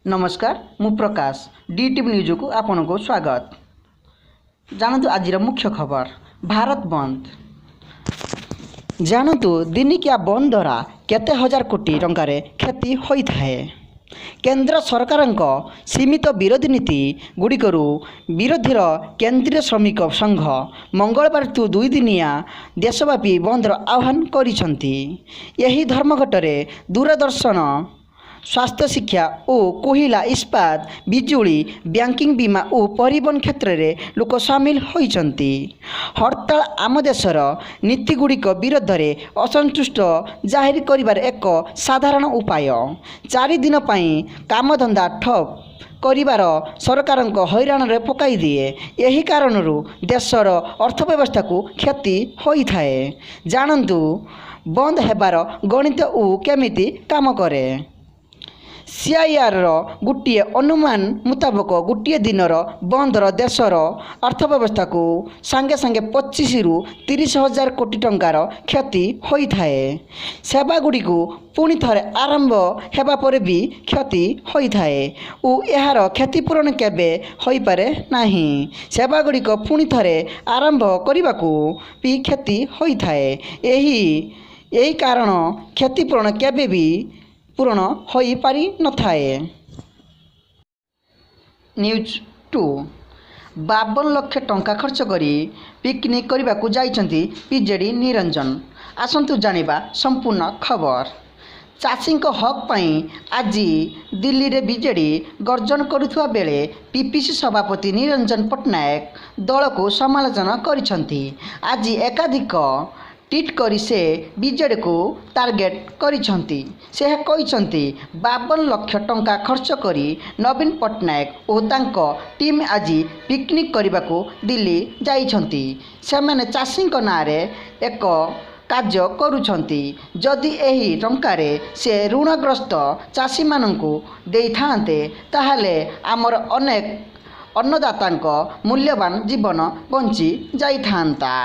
नमस्कार मु प्रकाश DTV news को आपण को स्वागत। जानतु आज मुख्य खबर भारत बंद। जानतु दिनिकिया बंद द्वारा केते हजार कोटी टंकार क्षति होता है। केंद्र सरकार सीमित विरोधी नीति गुड़िकरू विरोधीर केंद्रीय श्रमिक संघ मंगलवार 2 दिनिया देशव्यापी बंदर आह्वान करिसेंती। यही धर्मघटरे दूरदर्शन स्वास्थ्य शिक्षा और कोहिला इस्पात बिजुली बैंकिंग बीमा और परिवहन क्षेत्र में लोक सामिल होइचंती। हड़ताल आम देशर नीतिगुड़िक विरोध में असंतुष्ट जाहिर करिबार एक साधारण उपाय। 4 दिन पई कामधंदा ठप करिबार सरकार हैरान रे पकाई दिए। यही कारणरू देशर अर्थव्यवस्था को क्षति होता है। जानतु बंद हेबार गणित उ केमिति काम करे। सीआईआर गोटे अनुमान मुताबक गोटे दिनर बंदर देशर अर्थव्यवस्था को सांगे सांगे 25 ରୁ 30 हजार कोटी टंकार क्षति होता है। सेवागुड़ी को पुणी थरे आरंभ हेबा परे भी क्षति होता है और यार क्षतिपूरण केबे होई पारे नाही। सेवागुड़ी को पुणी थरे आरंभ करने को भी क्षति होता है। यही कारण क्षतिपूरण केबे भी पूर्ण होई पारि न थाए। न्यूज 2 52 लाख टंका खर्च करी पिकनिक करने को जाइछंती बीजेडी निरंजन। आसंतु जानिबा संपूर्ण खबर। चाषी हक पई आज दिल्ली रे बीजेडी गर्जन करुथुआ बेले पीपीसी सभापति निरंजन पट्टनायक दल को समालोचना करिछंती। आज एकाधिक ट्वीट करी से बीजेडी को टार्गेट करिछंती। से कहिछंती 52 लाख टंका खर्च करी नवीन पट्टनायक और तांको टीम आज पिकनिक करने को दिल्ली जाइछंती। सेमाने चाषी नारे एक कार्य करुछंती। जदि एही टंकारे से ऋणग्रस्त चाषी माननकु देई थांते ताहाले आमर अनेक अन्नदातांको मूल्यवान जीवन बंची जाई थांता।